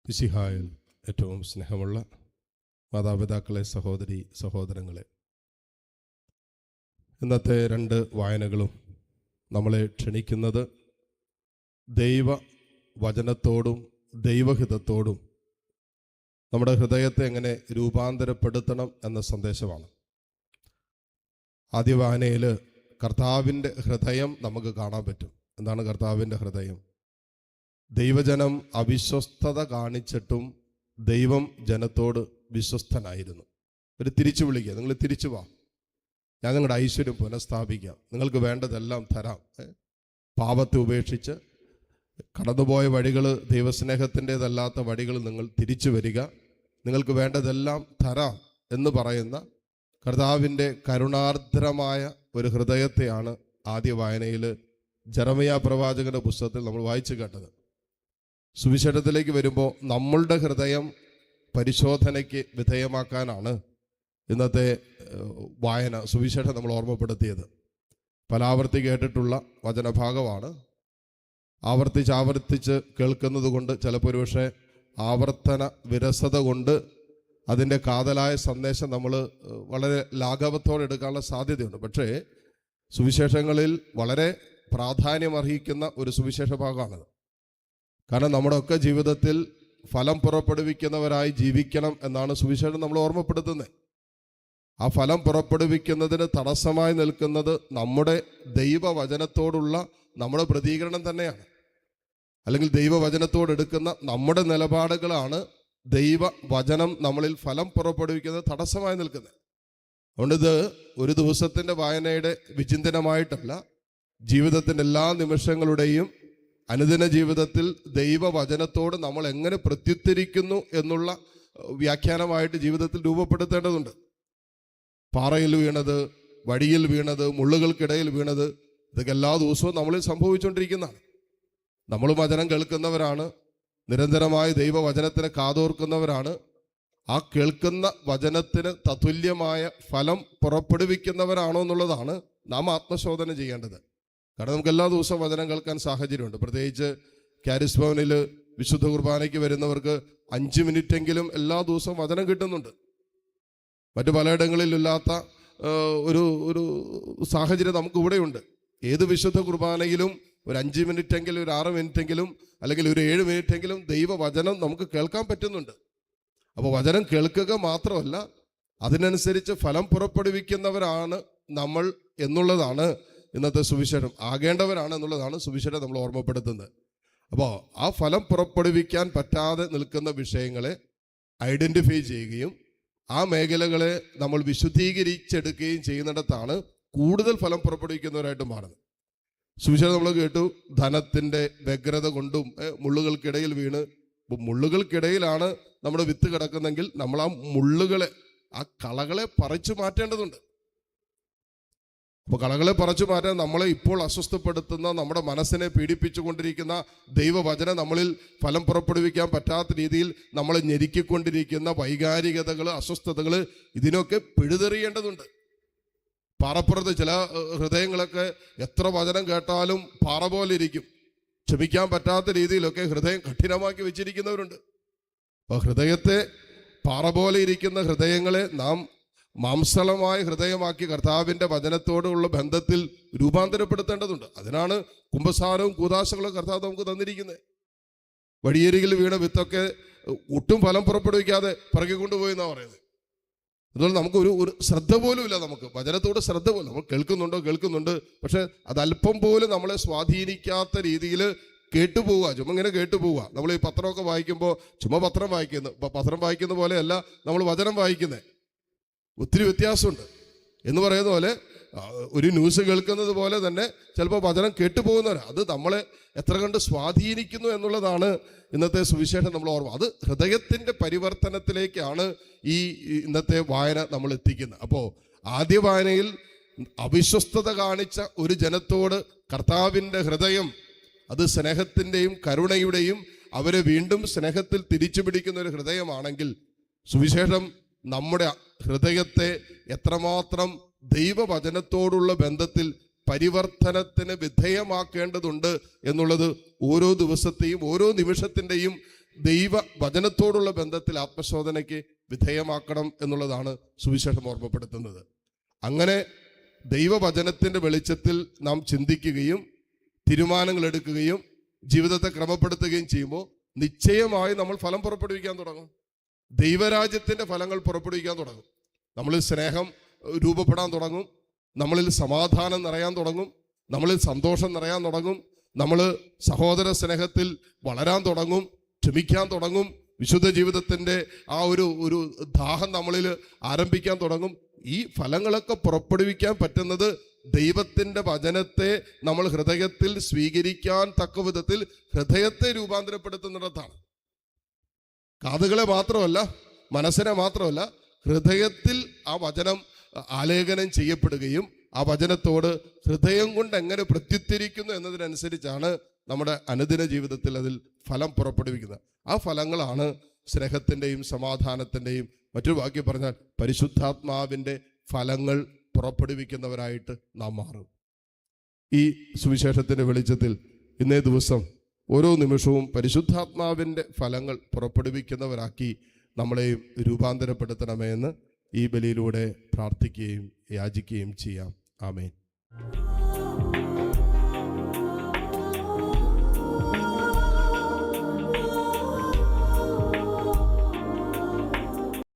മിശിഹായിൽ ഏറ്റവും സ്നേഹമുള്ള മാതാപിതാക്കളെ, സഹോദരി സഹോദരങ്ങളെ, ഇന്നത്തെ രണ്ട് വായനകളും നമ്മളെ ക്ഷണിക്കുന്നത് ദൈവ വചനത്തോടും ദൈവഹിതത്തോടും നമ്മുടെ ഹൃദയത്തെ എങ്ങനെ രൂപാന്തരപ്പെടുത്തണം എന്ന സന്ദേശമാണ്. ആദ്യ വായനയിൽ കർത്താവിൻ്റെ ഹൃദയം നമുക്ക് കാണാൻ പറ്റും. എന്താണ് കർത്താവിൻ്റെ ഹൃദയം? ദൈവജനം അവിശ്വസ്തത കാണിച്ചിട്ടും ദൈവം ജനത്തോട് വിശ്വസ്തനായിരുന്നു. ഒരു തിരിച്ചു വിളിക്കുക, നിങ്ങൾ തിരിച്ചു വാ, ഞാൻ നിങ്ങളുടെ ഐശ്വര്യം പുനഃസ്ഥാപിക്കാം, നിങ്ങൾക്ക് വേണ്ടതെല്ലാം തരാം. പാപത്തെ ഉപേക്ഷിച്ച് കടന്നുപോയ വഴികൾ, ദൈവസ്നേഹത്തിൻ്റെതല്ലാത്ത വഴികൾ നിങ്ങൾ തിരിച്ചു വരിക, നിങ്ങൾക്ക് വേണ്ടതെല്ലാം തരാം എന്ന് പറയുന്ന കർത്താവിൻ്റെ കരുണാർദ്രമായ ഒരു ഹൃദയത്തെയാണ് ആദ്യ വായനയിൽ ജെറമ്യാ പ്രവാചകന്റെ പുസ്തകത്തിൽ നമ്മൾ വായിച്ചു കേട്ടത്. സുവിശേഷത്തിലേക്ക് വരുമ്പോൾ നമ്മളുടെ ഹൃദയം പരിശോധനയ്ക്ക് വിധേയമാക്കാനാണ് ഇന്നത്തെ വായന, സുവിശേഷം നമ്മൾ ഓർമ്മപ്പെടുത്തിയത്. പലാവർത്തി കേട്ടിട്ടുള്ള വചനഭാഗമാണ്. ആവർത്തിച്ച് കേൾക്കുന്നത് കൊണ്ട് ചിലപ്പോൾ ഒരുപക്ഷെ ആവർത്തന വിരസത കൊണ്ട് അതിൻ്റെ കാതലായ സന്ദേശം നമ്മൾ വളരെ ലാഘവത്തോടെ എടുക്കാനുള്ള സാധ്യതയുണ്ട്. പക്ഷേ സുവിശേഷങ്ങളിൽ വളരെ പ്രാധാന്യമർഹിക്കുന്ന ഒരു സുവിശേഷ ഭാഗമാണത്. കാരണം നമ്മുടെയൊക്കെ ജീവിതത്തിൽ ഫലം പുറപ്പെടുവിക്കുന്നവരായി ജീവിക്കണം എന്നാണ് സുവിശേഷം നമ്മൾ ഓർമ്മപ്പെടുത്തുന്നത്. ആ ഫലം പുറപ്പെടുവിക്കുന്നതിന് തടസ്സമായി നിൽക്കുന്നത് നമ്മുടെ ദൈവവചനത്തോടുള്ള നമ്മുടെ പ്രതികരണം തന്നെയാണ്. അല്ലെങ്കിൽ ദൈവവചനത്തോടെടുക്കുന്ന നമ്മുടെ നിലപാടുകളാണ് ദൈവവചനം നമ്മളിൽ ഫലം പുറപ്പെടുവിക്കുന്നത് തടസ്സമായി നിൽക്കുന്നത്. അതുകൊണ്ട് ഇത് ഒരു ദിവസത്തിൻ്റെ വായനയുടെ വിചിന്തനമായിട്ടല്ല, ജീവിതത്തിൻ്റെ എല്ലാ നിമിഷങ്ങളുടെയും അനുദിന ജീവിതത്തിൽ ദൈവവചനത്തോട് നമ്മൾ എങ്ങനെ പ്രത്യുത്തരിക്കുന്നു എന്നുള്ള വ്യാഖ്യാനമായിട്ട് ജീവിതത്തിൽ രൂപപ്പെടുത്തേണ്ടതുണ്ട്. പാറയിൽ വീണത്, വഴിയിൽ വീണത്, മുള്ളുകൾക്കിടയിൽ വീണത്, ഇതൊക്കെ എല്ലാ ദിവസവും നമ്മളിൽ സംഭവിച്ചുകൊണ്ടിരിക്കുന്നതാണ്. നമ്മൾ വചനം കേൾക്കുന്നവരാണ്, നിരന്തരമായി ദൈവവചനത്തിന് കാതോർക്കുന്നവരാണ്. ആ കേൾക്കുന്ന വചനത്തിന് തത്തുല്യമായ ഫലം പുറപ്പെടുവിക്കുന്നവരാണോ എന്നുള്ളതാണ് നാം ആത്മശോധന ചെയ്യേണ്ടത്. കാരണം നമുക്ക് എല്ലാ ദിവസവും വചനം കേൾക്കാൻ സാഹചര്യമുണ്ട്. പ്രത്യേകിച്ച് ക്യാരിസ് ഭവനിൽ വിശുദ്ധ കുർബാനയ്ക്ക് വരുന്നവർക്ക് 5 മിനിറ്റെങ്കിലും എല്ലാ ദിവസവും വചനം കിട്ടുന്നുണ്ട്. മറ്റു പലയിടങ്ങളിലില്ലാത്ത ഒരു സാഹചര്യം നമുക്ക് ഇവിടെയുണ്ട്. ഏത് വിശുദ്ധ കുർബാനയിലും ഒരു 5 മിനിറ്റെങ്കിലും, ഒരു 6 മിനിറ്റെങ്കിലും, അല്ലെങ്കിൽ ഒരു 7 മിനിറ്റെങ്കിലും ദൈവവചനം നമുക്ക് കേൾക്കാൻ പറ്റുന്നുണ്ട്. അപ്പോൾ വചനം കേൾക്കുക മാത്രമല്ല, അതിനനുസരിച്ച് ഫലം പുറപ്പെടുവിക്കുന്നവരാണ് നമ്മൾ എന്നുള്ളതാണ് ഇന്നത്തെ സുവിശേഷം. ആകേണ്ടവരാണ് എന്നുള്ളതാണ് സുവിശേഷം നമ്മൾ ഓർമ്മപ്പെടുത്തുന്നത്. അപ്പോൾ ആ ഫലം പുറപ്പെടുവിക്കാൻ പറ്റാതെ നിൽക്കുന്ന വിഷയങ്ങളെ ഐഡൻറ്റിഫൈ ചെയ്യുകയും ആ മേഖലകളെ നമ്മൾ വിശുദ്ധീകരിച്ചെടുക്കുകയും ചെയ്യുന്നിടത്താണ് കൂടുതൽ ഫലം പുറപ്പെടുവിക്കുന്നവരായിട്ട് മാറുന്നത്. സുവിശേഷം നമ്മൾ കേട്ടു, ധനത്തിൻ്റെ വ്യഗ്രത കൊണ്ടും മുള്ളുകൾക്കിടയിൽ വീണ്. മുള്ളുകൾക്കിടയിലാണ് നമ്മുടെ വിത്ത് കിടക്കുന്നെങ്കിൽ നമ്മൾ ആ മുള്ളുകളെ, ആ കളകളെ പറിച്ചു മാറ്റേണ്ടതുണ്ട്. അപ്പോൾ കളകളെ പറിച്ചു മാറ്റാൻ നമ്മളെ ഇപ്പോൾ അസ്വസ്ഥപ്പെടുത്തുന്ന, നമ്മുടെ മനസ്സിനെ പീഡിപ്പിച്ചുകൊണ്ടിരിക്കുന്ന ദൈവവചനം നമ്മളിൽ ഫലം പുറപ്പെടുവിക്കാൻ പറ്റാത്ത രീതിയിൽ നമ്മളെ ഞെരുക്കിക്കൊണ്ടിരിക്കുന്ന വൈകാരികതകൾ, അസ്വസ്ഥതകൾ, ഇതിനൊക്കെ പിഴുതെറിയേണ്ടതുണ്ട്. പാറപ്പുറത്ത് ചില ഹൃദയങ്ങളൊക്കെ എത്ര വചനം കേട്ടാലും പാറ പോലെ ഇരിക്കും. ക്ഷമിക്കാൻ പറ്റാത്ത രീതിയിലൊക്കെ ഹൃദയം കഠിനമാക്കി വെച്ചിരിക്കുന്നവരുണ്ട്. അപ്പോൾ ഹൃദയത്തെ പാറ പോലെ ഇരിക്കുന്ന ഹൃദയങ്ങളെ നാം മാംസളമായ ഹൃദയമാക്കി കർത്താവിൻ്റെ വചനത്തോടുള്ള ബന്ധത്തിൽ രൂപാന്തരപ്പെടുത്തേണ്ടതുണ്ട്. അതിനാണ് കുമ്പസാരവും കൂദാശകളും കർത്താവ് നമുക്ക് തന്നിരിക്കുന്നത്. വഴിയരികിൽ വീണ വിത്തൊക്കെ ഒട്ടും ഫലം പുറപ്പെടുവിക്കാതെ പറകിക്കൊണ്ടുപോയി എന്നാണ് പറയുന്നത്. അതുകൊണ്ട് നമുക്ക് ഒരു ശ്രദ്ധ പോലും ഇല്ല, നമുക്ക് വചനത്തോട് ശ്രദ്ധ പോലും. നമ്മൾ കേൾക്കുന്നുണ്ട്, പക്ഷെ അത് അല്പം പോലും നമ്മളെ സ്വാധീനിക്കാത്ത രീതിയിൽ കേട്ടുപോവുക, ചുമ്മാ ഇങ്ങനെ കേട്ടുപോവുക. നമ്മൾ ഈ പത്രമൊക്കെ വായിക്കുമ്പോൾ ചുമ്മാ പത്രം വായിക്കുന്ന പോലെയല്ല നമ്മൾ വചനം വായിക്കുന്നത്. ഒത്തിരി വ്യത്യാസമുണ്ട്. എന്ന് പറയുന്ന പോലെ ഒരു ന്യൂസ് കേൾക്കുന്നത് പോലെ തന്നെ ചിലപ്പോൾ വചനം കേട്ടുപോകുന്നവരാണ്. അത് നമ്മളെ എത്ര കണ്ട് സ്വാധീനിക്കുന്നു എന്നുള്ളതാണ് ഇന്നത്തെ സുവിശേഷം നമ്മൾ ഓർമ്മ. അത് ഹൃദയത്തിൻ്റെ പരിവർത്തനത്തിലേക്കാണ് ഈ ഇന്നത്തെ വായന നമ്മൾ എത്തിക്കുന്നത്. അപ്പോൾ ആദ്യ വായനയിൽ അവിശ്വസ്തത കാണിച്ച ഒരു ജനത്തോട് കർത്താവിൻ്റെ ഹൃദയം, അത് സ്നേഹത്തിൻ്റെയും കരുണയുടെയും അവരെ വീണ്ടും സ്നേഹത്തിൽ തിരിച്ചു പിടിക്കുന്ന ഒരു ഹൃദയമാണെങ്കിൽ, സുവിശേഷം നമ്മുടെ ഹൃദയത്തെ എത്രമാത്രം ദൈവവചനത്തോടുള്ള ബന്ധത്തിൽ പരിവർത്തനത്തിന് വിധേയമാക്കേണ്ടതുണ്ട് എന്നുള്ളത് ഓരോ ദിവസത്തെയും ഓരോ നിമിഷത്തിൻ്റെയും ദൈവ വചനത്തോടുള്ള ബന്ധത്തിൽ ആത്മശോധനയ്ക്ക് വിധേയമാക്കണം എന്നുള്ളതാണ് സുവിശേഷം ഓർമ്മപ്പെടുത്തുന്നത്. അങ്ങനെ ദൈവവചനത്തിൻ്റെ വെളിച്ചത്തിൽ നാം ചിന്തിക്കുകയും തീരുമാനങ്ങൾ എടുക്കുകയും ജീവിതത്തെ ക്രമപ്പെടുത്തുകയും ചെയ്യുമ്പോൾ നിശ്ചയമായി നമ്മൾ ഫലം പുറപ്പെടുവിക്കാൻ തുടങ്ങും. ദൈവരാജ്യത്തിൻ്റെ ഫലങ്ങൾ പുറപ്പെടുവിക്കാൻ തുടങ്ങും. നമ്മളിൽ സ്നേഹം രൂപപ്പെടാൻ തുടങ്ങും, നമ്മളിൽ സമാധാനം നിറയാൻ തുടങ്ങും, നമ്മളിൽ സന്തോഷം നിറയാൻ തുടങ്ങും, നമ്മൾ സഹോദര സ്നേഹത്തിൽ വളരാൻ തുടങ്ങും, ക്ഷമിക്കാൻ തുടങ്ങും, വിശുദ്ധ ജീവിതത്തിൻ്റെ ആ ഒരു ദാഹം നമ്മളിൽ ആരംഭിക്കാൻ തുടങ്ങും. ഈ ഫലങ്ങളൊക്കെ പുറപ്പെടുവിക്കാൻ പറ്റുന്നത് ദൈവത്തിൻ്റെ വചനത്തെ നമ്മൾ ഹൃദയത്തിൽ സ്വീകരിക്കാൻ തക്ക വിധത്തിൽ ഹൃദയത്തെ രൂപാന്തരപ്പെടുത്തുന്നിടത്താണ്. കാതുകളെ മാത്രമല്ല, മനസ്സിനെ മാത്രമല്ല, ഹൃദയത്തിൽ ആ വചനം ആലേഖനം ചെയ്യപ്പെടുകയും ആ വചനത്തോട് ഹൃദയം കൊണ്ട് എങ്ങനെ പ്രത്യുത്തരിക്കുന്നു എന്നതിനനുസരിച്ചാണ് നമ്മുടെ അനുദിന ജീവിതത്തിൽ അതിൽ ഫലം പുറപ്പെടുവിക്കുന്നത്. ആ ഫലങ്ങളാണ് സ്നേഹത്തിൻ്റെയും സമാധാനത്തിൻ്റെയും, മറ്റൊരു വാക്യം പറഞ്ഞാൽ പരിശുദ്ധാത്മാവിൻ്റെ ഫലങ്ങൾ പുറപ്പെടുവിക്കുന്നവരായിട്ട് നാം മാറും. ഈ സുവിശേഷത്തിൻ്റെ വെളിച്ചത്തിൽ ഇന്നേ ദിവസം ഓരോ നിമിഷവും പരിശുദ്ധാത്മാവിൻ്റെ ഫലങ്ങൾ പുറപ്പെടുവിക്കുന്നവരാക്കി നമ്മളെയും രൂപാന്തരപ്പെടുത്തണമേ എന്ന് ഈ ബലിയിലൂടെ പ്രാർത്ഥിക്കുകയും യാചിക്കുകയും ചെയ്യാം. ആമേൻ.